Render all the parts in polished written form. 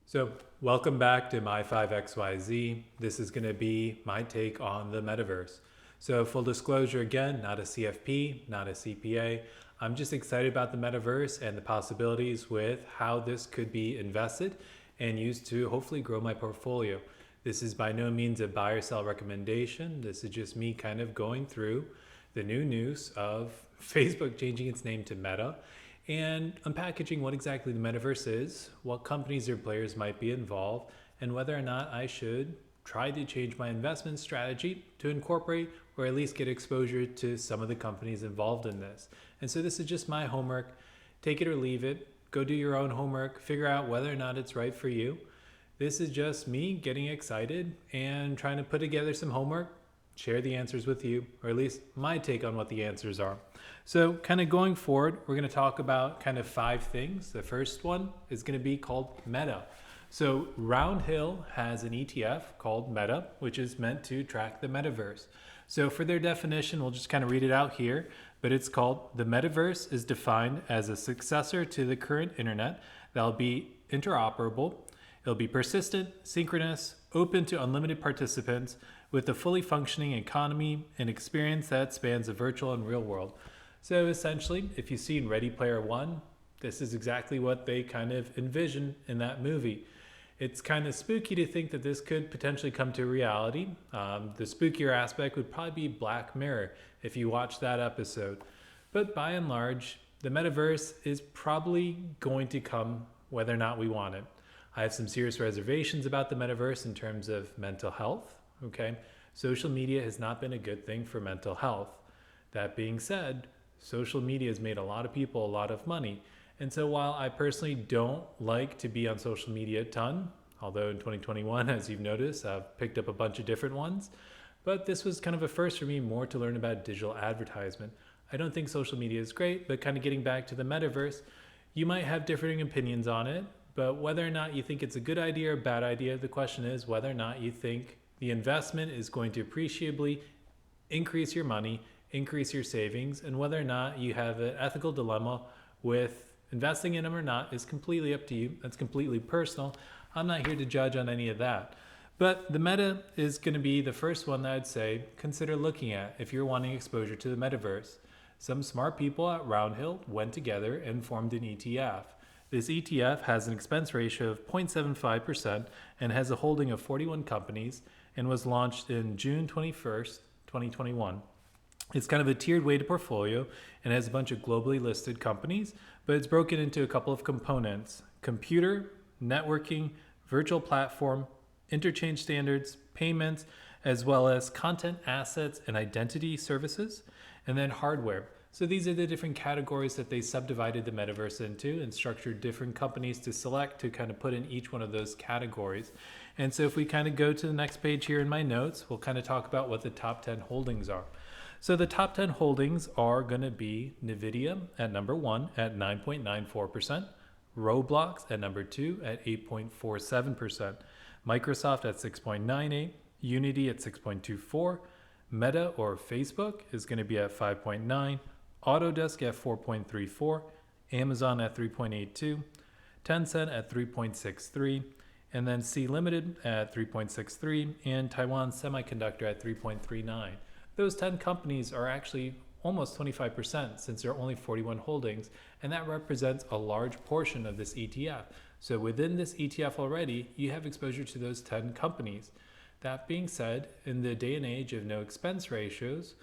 So, welcome back to My 5XYZ. This is going to be my take on the metaverse. So, full disclosure again, not a CFP, not a CPA. I'm just excited about the metaverse and the possibilities with how this could be invested and used to hopefully grow my portfolio. This is by no means a buy or sell recommendation. This is just me kind of going through the new news of Facebook changing its name to Meta and unpackaging what exactly the metaverse is, what companies or players might be involved, and whether or not I should try to change my investment strategy to incorporate or at least get exposure to some of the companies involved in this. And so this is just my homework. Take it or leave it. Go do your own homework, figure out whether or not it's right for you. This is just me getting excited and trying to put together some homework, share the answers with you, or at least my take on what the answers are. So, kind of going forward, we're going to talk about kind of 5 things. The first one is going to be called Meta. So, Roundhill has an ETF called Meta, which is meant to track the metaverse. So, for their definition, we'll just kind of read it out here, but it's called the metaverse is defined as a successor to the current internet that'll be interoperable. It'll be persistent, synchronous, open to unlimited participants with a fully functioning economy and experience that spans the virtual and real world. So essentially, if you've seen Ready Player One, this is exactly what they kind of envision in that movie. It's kind of spooky to think that this could potentially come to reality. The spookier aspect would probably be Black Mirror if you watch that episode. But by and large, the metaverse is probably going to come whether or not we want it. I have some serious reservations about the metaverse in terms of mental health. Okay, social media has not been a good thing for mental health. That being said, social media has made a lot of people a lot of money. And so while I personally don't like to be on social media a ton, although in 2021, as you've noticed, I've picked up a bunch of different ones, but this was kind of a first for me more to learn about digital advertisement. I don't think social media is great, but kind of getting back to the metaverse, you might have differing opinions on it, but whether or not you think it's a good idea or a bad idea, the question is whether or not you think the investment is going to appreciably increase your money, increase your savings, and whether or not you have an ethical dilemma with investing in them or not is completely up to you. That's completely personal. I'm not here to judge on any of that. But the meta is going to be the first one that I'd say consider looking at if you're wanting exposure to the metaverse. Some smart people at Roundhill went together and formed an ETF. This ETF has an expense ratio of 0.75% and has a holding of 41 companies and was launched in June 21st, 2021. It's kind of a tiered weighted portfolio and has a bunch of globally listed companies, but it's broken into a couple of components: computer, networking, virtual platform, interchange standards, payments, as well as content assets and identity services, and then hardware. So these are the different categories that they subdivided the metaverse into and structured different companies to select to kind of put in each one of those categories. And so if we kind of go to the next page here in my notes, we'll kind of talk about what the top 10 holdings are. So the top 10 holdings are going to be Nvidia at number 1 at 9.94%, Roblox at number 2 at 8.47%, Microsoft at 6.98%, Unity at 6.24%, Meta or Facebook is going to be at 5.9%, Autodesk at 4.34%, Amazon at 3.82%, Tencent at 3.63%, and then C Limited at 3.63%, and Taiwan Semiconductor at 3.39%. Those 10 companies are actually almost 25% since there are only 41 holdings, and that represents a large portion of this ETF. So within this ETF already, you have exposure to those 10 companies. That being said, in the day and age of no expense ratios,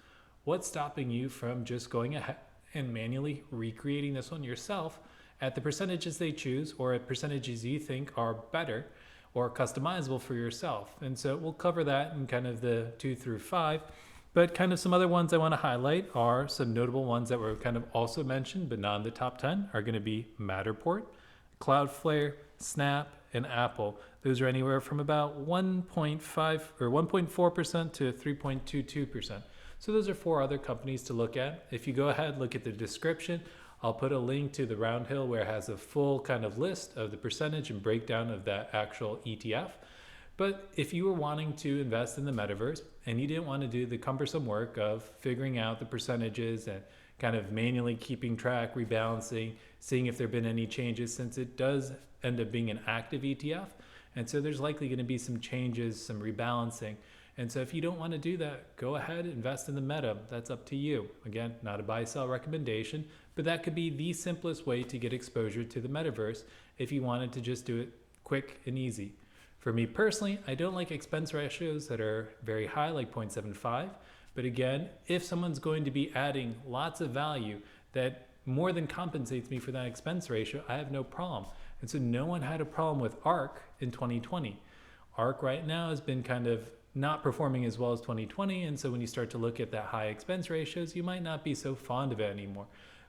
what's stopping you from just going ahead and manually recreating this one yourself at the percentages they choose or at percentages you think are better or customizable for yourself? And so we'll cover that in kind of the 2 through 5. But kind of some other ones I want to highlight are some notable ones that were kind of also mentioned but not in the top 10 are going to be Matterport, Cloudflare, Snap, and Apple. Those are anywhere from about 1.5 or 1.4% to 3.22%. So those are 4 other companies to look at. If you go ahead, look at the description, I'll put a link to the Roundhill where it has a full kind of list of the percentage and breakdown of that actual ETF. But if you were wanting to invest in the metaverse and you didn't want to do the cumbersome work of figuring out the percentages and kind of manually keeping track, rebalancing, seeing if there have been any changes, since it does end up being an active ETF. And so there's likely going to be some changes, some rebalancing. And so if you don't want to do that, go ahead, invest in the Meta. That's up to you. Again, not a buy sell recommendation, but that could be the simplest way to get exposure to the metaverse if you wanted to just do it quick and easy. For me personally, I don't like expense ratios that are very high, like 0.75. But again, if someone's going to be adding lots of value that more than compensates me for that expense ratio, I have no problem. And so no one had a problem with ARK in 2020. ARK right now has been kind of not performing as well as 2020. And so when you start to look at that high expense ratios, you might not be so fond of it anymore.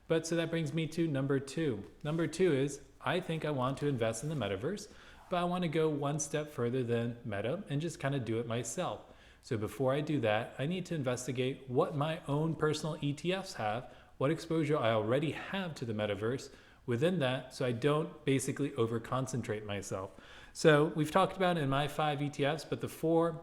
But so that brings me to number two. Number two is I think I want to invest in the metaverse, but I want to go one step further than Meta and just kind of do it myself. So before I do that, I need to investigate what my own personal ETFs have, what exposure I already have to the metaverse within that, so I don't basically over concentrate myself. So we've talked about in my 5 ETFs, but the 4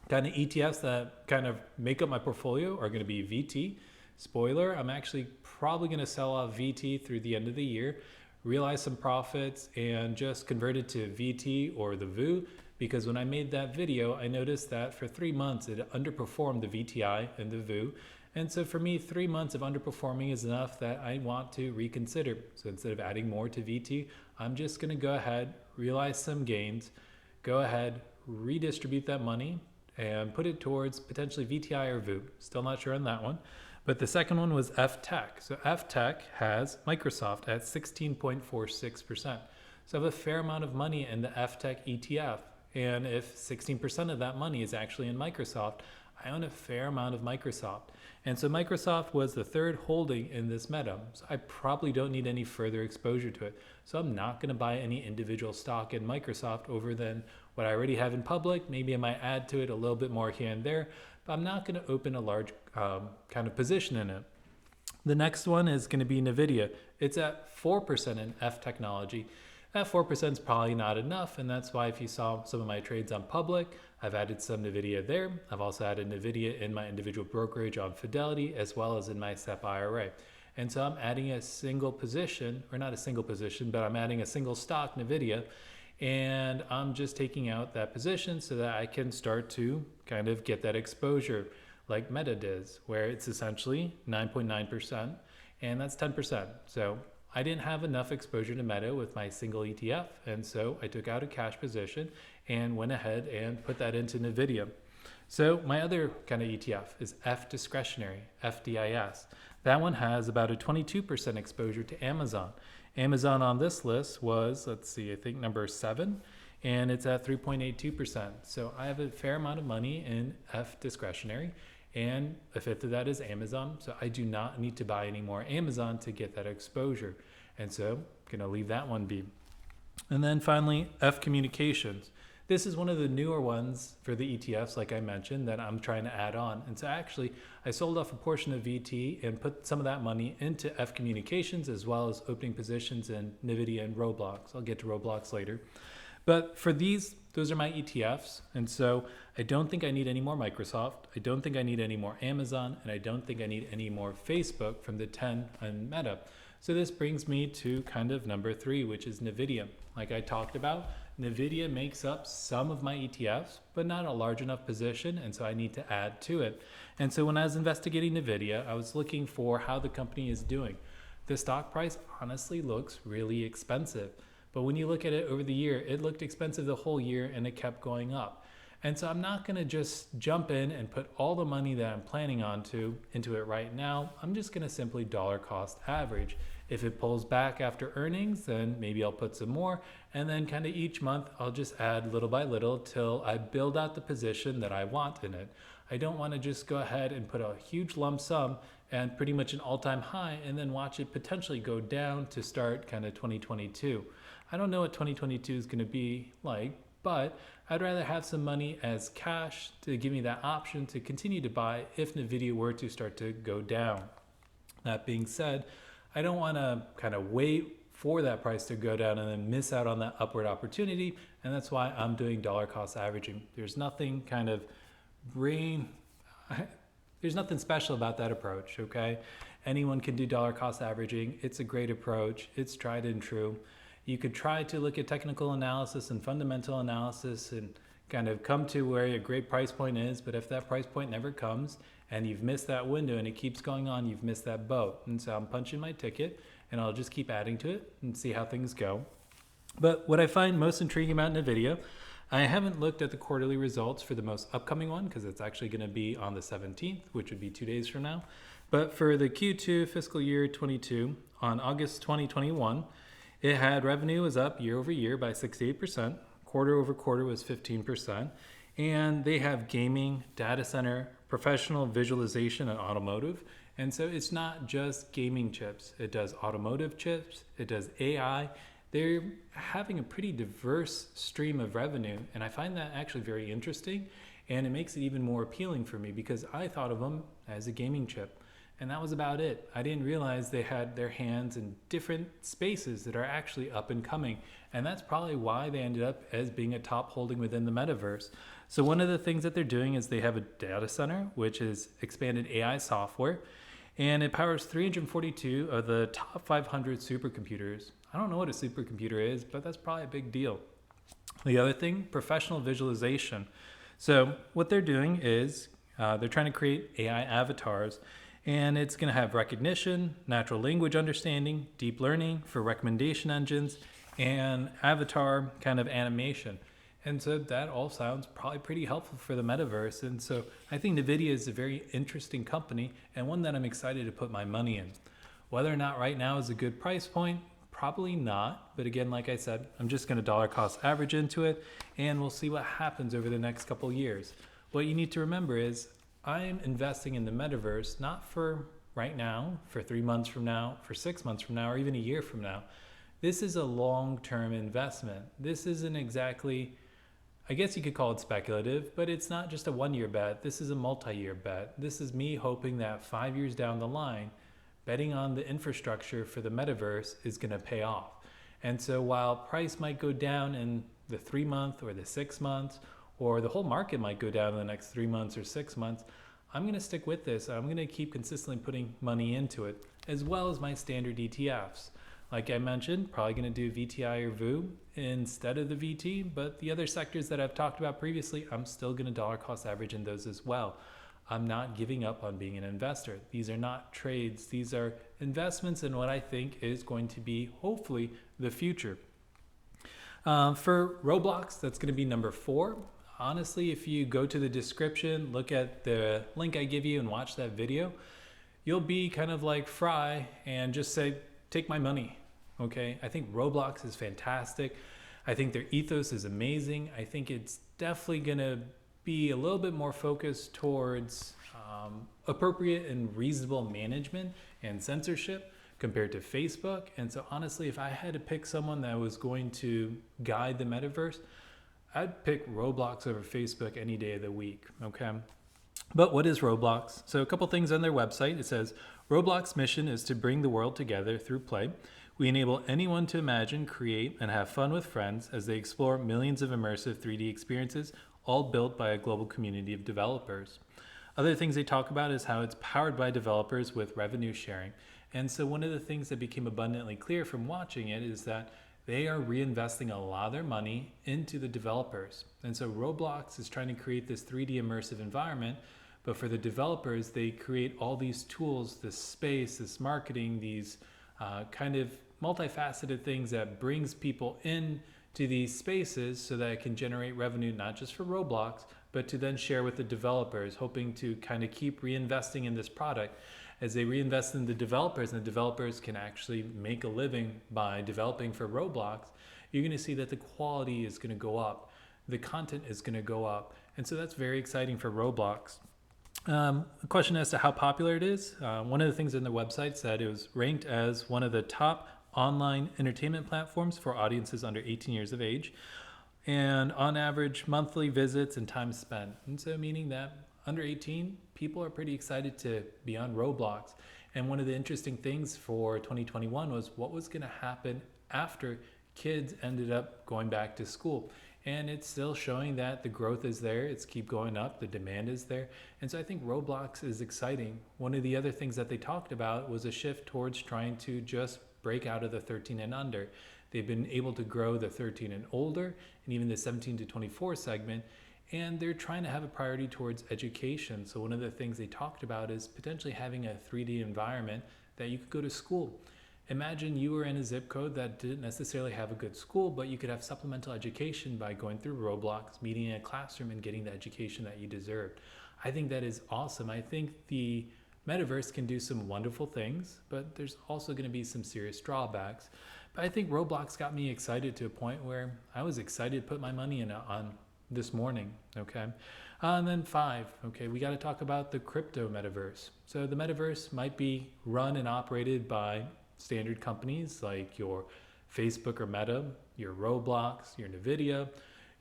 kind of ETFs that kind of make up my portfolio are going to be VT. Spoiler, I'm actually probably going to sell off VT through the end of the year, realize some profits, and just convert it to VT or the VU, because when I made that video, I noticed that for 3 months it underperformed the VTI and the VU. And so for me, 3 months of underperforming is enough that I want to reconsider. So instead of adding more to VT, I'm just going to go ahead, realize some gains, go ahead, redistribute that money, and put it towards potentially VTI or VU. Still not sure on that one. But the second one was FTech. So FTech has Microsoft at 16.46%. So I have a fair amount of money in the FTech ETF. And if 16% of that money is actually in Microsoft, I own a fair amount of Microsoft. And so Microsoft was the third holding in this Meta. So I probably don't need any further exposure to it. So I'm not going to buy any individual stock in Microsoft over than what I already have in public. Maybe I might add to it a little bit more here and there, but I'm not going to open a large kind of position in it. The next one is going to be Nvidia. It's at 4% in F technology. That 4% is probably not enough, and that's why if you saw some of my trades on public, I've added some Nvidia there. I've also added Nvidia in my individual brokerage on Fidelity, as well as in my SEP IRA. And so I'm adding a single position, or not a single position, but I'm adding a single stock, Nvidia, and I'm just taking out that position so that I can start to kind of get that exposure like Meta does, where it's essentially 9.9%, and that's 10%. So I didn't have enough exposure to Meta with my single ETF, and so I took out a cash position and went ahead and put that into Nvidia. So my other kind of ETF is F discretionary, FDIS. That one has about a 22% exposure to Amazon. Amazon on this list was, let's see, I think number 7, and it's at 3.82%. So I have a fair amount of money in F discretionary, and a fifth of that is Amazon. So I do not need to buy any more Amazon to get that exposure. And so I'm going to leave that one be. And then finally, F communications. This is one of the newer ones for the ETFs, like I mentioned, that I'm trying to add on. And so actually, I sold off a portion of VT and put some of that money into F communications, as well as opening positions in Nvidia and Roblox. I'll get to Roblox later. But for these, those are my ETFs. And so I don't think I need any more Microsoft. I don't think I need any more Amazon. And I don't think I need any more Facebook from the 10 on Meta. So this brings me to kind of number 3, which is Nvidia. Like I talked about, Nvidia makes up some of my ETFs, but not a large enough position. And so I need to add to it. And so when I was investigating Nvidia, I was looking for how the company is doing. The stock price honestly looks really expensive. But when you look at it over the year, it looked expensive the whole year and it kept going up. And so I'm not going to just jump in and put all the money that I'm planning on into it right now. I'm just going to simply dollar cost average. If it pulls back after earnings, then maybe I'll put some more. And then kind of each month, I'll just add little by little till I build out the position that I want in it. I don't want to just go ahead and put a huge lump sum and pretty much an all-time high and then watch it potentially go down to start kind of 2022. I don't know what 2022 is going to be like, but I'd rather have some money as cash to give me that option to continue to buy if Nvidia were to start to go down. That being said, I don't want to kind of wait for that price to go down and then miss out on that upward opportunity, and that's why I'm doing dollar cost averaging. There's nothing kind of there's nothing special about that approach, okay? Anyone can do dollar cost averaging. It's a great approach. It's tried and true. You could try to look at technical analysis and fundamental analysis and kind of come to where a great price point is, but if that price point never comes and you've missed that window and it keeps going on, you've missed that boat. And so I'm punching my ticket and I'll just keep adding to it and see how things go. But what I find most intriguing about Nvidia, I haven't looked at the quarterly results for the most upcoming one because it's actually going to be on the 17th, which would be 2 days from now. But for the Q2 fiscal year 22 on August 2021, it had revenue was up year over year by 68%. Quarter over quarter was 15%. And they have gaming, data center, professional visualization, and automotive. And so it's not just gaming chips. It does automotive chips. It does AI. They're having a pretty diverse stream of revenue. And I find that actually very interesting. And it makes it even more appealing for me because I thought of them as a gaming chip. And that was about it. I didn't realize they had their hands in different spaces that are actually up and coming. And that's probably why they ended up as being a top holding within the metaverse. So one of the things that they're doing is they have a data center, which is expanded AI software, and it powers 342 of the top 500 supercomputers. I don't know what a supercomputer is, but that's probably a big deal. The other thing, professional visualization. So what they're doing is they're trying to create AI avatars, and it's going to have recognition, natural language understanding, deep learning for recommendation engines, and avatar kind of animation. And so that all sounds probably pretty helpful for the metaverse. And so I think Nvidia is a very interesting company and one that I'm excited to put my money in. Whether or not right now is a good price point, probably not. But again, like I said, I'm just going to dollar cost average into it and we'll see what happens over the next couple years. What you need to remember is I'm investing in the metaverse, not for right now, for 3 months from now, for 6 months from now, or even a year from now. This is a long-term investment. This isn't exactly, I guess you could call it speculative, but it's not just a 1-year bet. This is a multi-year bet. This is me hoping that 5 years down the line, betting on the infrastructure for the metaverse is going to pay off. And so while price might go down in the 3 month or the 6 months, or the whole market might go down in the next 3 months or 6 months, I'm going to stick with this. I'm going to keep consistently putting money into it, as well as my standard ETFs. Like I mentioned, probably going to do VTI or VU instead of the VT, but the other sectors that I've talked about previously, I'm still going to dollar cost average in those as well. I'm not giving up on being an investor. These are not trades. These are investments in what I think is going to be, hopefully, the future. For Roblox, that's going to be number 4. Honestly, if you go to the description, look at the link I give you and watch that video, you'll be kind of like Fry and just say, take my money, okay? I think Roblox is fantastic. I think their ethos is amazing. I think it's definitely gonna be a little bit more focused towards appropriate and reasonable management and censorship compared to Facebook. And so honestly, if I had to pick someone that was going to guide the metaverse, I'd pick Roblox over Facebook any day of the week, okay? But what is Roblox? So a couple things on their website. It says, Roblox's mission is to bring the world together through play. We enable anyone to imagine, create, and have fun with friends as they explore millions of immersive 3D experiences, all built by a global community of developers. Other things they talk about is how it's powered by developers with revenue sharing. And so one of the things that became abundantly clear from watching it is that they are reinvesting a lot of their money into the developers. And so Roblox is trying to create this 3D immersive environment, but for the developers, they create all these tools, this space, this marketing, these kind of multifaceted things that brings people in to these spaces so that it can generate revenue, not just for Roblox, but to then share with the developers, hoping to kind of keep reinvesting in this product. As they reinvest in the developers and the developers can actually make a living by developing for Roblox, you're going to see that the quality is going to go up. The content is going to go up. And so that's very exciting for Roblox. A question as to how popular it is. One of the things in the website said it was ranked as one of the top online entertainment platforms for audiences under 18 years of age. And on average, monthly visits and time spent. And so meaning that under 18, people are pretty excited to be on Roblox. And one of the interesting things for 2021 was what was going to happen after kids ended up going back to school. And it's still showing that the growth is there. It's keep going up. The demand is there. And so I think Roblox is exciting. One of the other things that they talked about was a shift towards trying to just break out of the 13 and under. They've been able to grow the 13 and older and even the 17 to 24 segment, and they're trying to have a priority towards education. So one of the things they talked about is potentially having a 3D environment that you could go to school. Imagine you were in a zip code that didn't necessarily have a good school, but you could have supplemental education by going through Roblox, meeting in a classroom, and getting the education that you deserved. I think that is awesome. I think the Metaverse can do some wonderful things, but there's also going to be some serious drawbacks. But I think Roblox got me excited to a point where I was excited to put my money in on this morning, okay? And then 5, okay, we got to talk about the crypto metaverse. So the metaverse might be run and operated by standard companies like your Facebook or Meta, your Roblox, your Nvidia,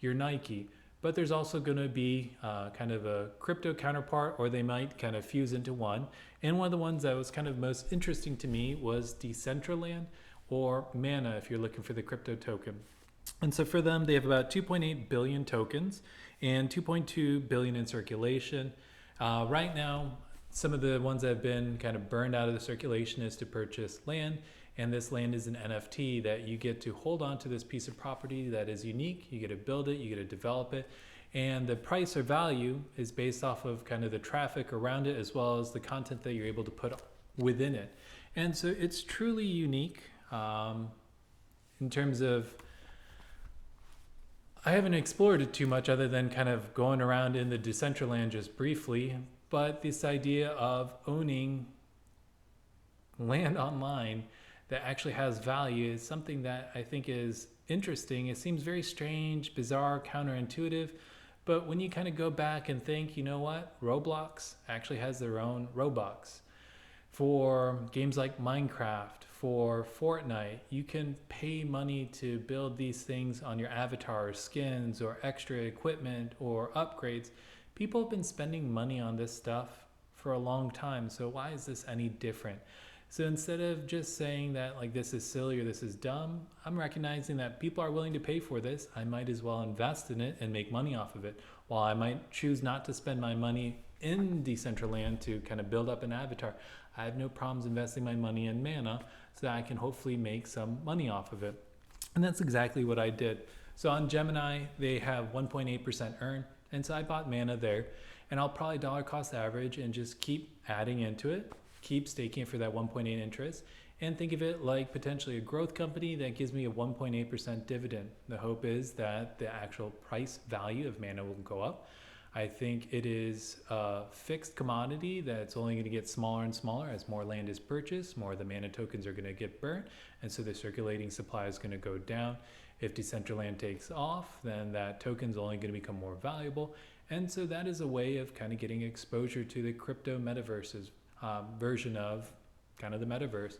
your Nike. But there's also going to be kind of a crypto counterpart, or they might kind of fuse into one. And one of the ones that was kind of most interesting to me was Decentraland, or Mana if you're looking for the crypto token. And so for them, they have about 2.8 billion tokens and 2.2 billion in circulation. Right now, some of the ones that have been kind of burned out of the circulation is to purchase land. And this land is an NFT that you get to hold on to this piece of property that is unique. You get to build it, you get to develop it. And the price or value is based off of kind of the traffic around it, as well as the content that you're able to put within it. And so it's truly unique in terms of, I haven't explored it too much other than kind of going around in the Decentraland just briefly, but this idea of owning land online that actually has value is something that I think is interesting. It seems very strange, bizarre, counterintuitive, but when you kind of go back and think, you know what, Roblox actually has their own Robux. For games like Minecraft, for Fortnite, you can pay money to build these things on your avatar, skins, or extra equipment, or upgrades. People have been spending money on this stuff for a long time, so why is this any different? So instead of just saying that like this is silly or this is dumb, I'm recognizing that people are willing to pay for this. I might as well invest in it and make money off of it. While I might choose not to spend my money in Decentraland to kind of build up an avatar, I have no problems investing my money in Mana so that I can hopefully make some money off of it. And that's exactly what I did. So on Gemini, they have 1.8% earn. And so I bought Mana there, and I'll probably dollar cost average and just keep adding into it, keep staking it for that 1.8 interest, and think of it like potentially a growth company that gives me a 1.8% dividend. The hope is that the actual price value of Mana will go up. I think it is a fixed commodity that's only going to get smaller and smaller as more land is purchased, more of the Mana tokens are going to get burnt, and so the circulating supply is going to go down. If Decentraland takes off, then that token is only going to become more valuable. And so that is a way of kind of getting exposure to the crypto metaverse's version of kind of the metaverse.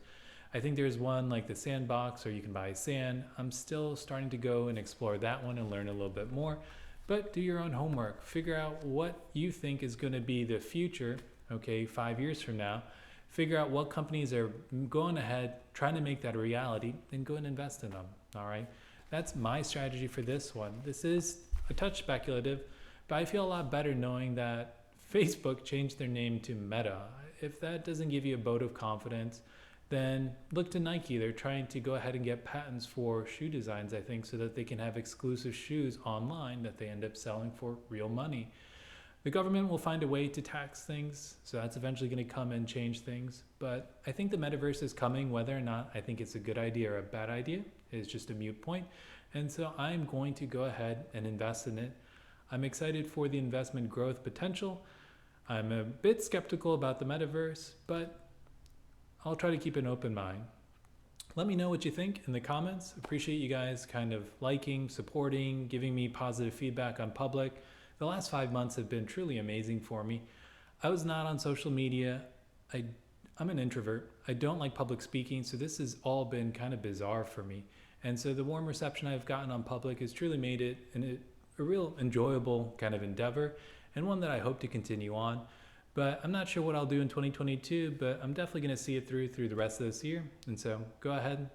I think there's one like the Sandbox, or you can buy sand. I'm still starting to go and explore that one and learn a little bit more. But do your own homework. Figure out what you think is going to be the future, okay, 5 years from now. Figure out what companies are going ahead, trying to make that a reality, and go and invest in them, all right? That's my strategy for this one. This is a touch speculative, but I feel a lot better knowing that Facebook changed their name to Meta. If that doesn't give you a vote of confidence, then look to Nike. They're trying to go ahead and get patents for shoe designs, I think, so that they can have exclusive shoes online that they end up selling for real money. The government will find a way to tax things, so that's eventually going to come and change things. But I think the metaverse is coming. Whether or not I think it's a good idea or a bad idea is just a moot point. And so I'm going to go ahead and invest in it. I'm excited for the investment growth potential. I'm a bit skeptical about the metaverse, but I'll try to keep an open mind. Let me know what you think in the comments. Appreciate you guys kind of liking, supporting, giving me positive feedback on public. The last 5 months have been truly amazing for me. I was not on social media. I'm an introvert. I don't like public speaking, so this has all been kind of bizarre for me. And so the warm reception I've gotten on public has truly made it a real enjoyable kind of endeavor, and one that I hope to continue on. But I'm not sure what I'll do in 2022, but I'm definitely going to see it through the rest of this year. And so go ahead,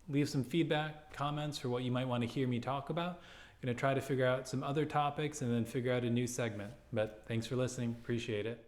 leave some feedback, comments for what you might want to hear me talk about. I'm going to try to figure out some other topics and then figure out a new segment. But thanks for listening. Appreciate it.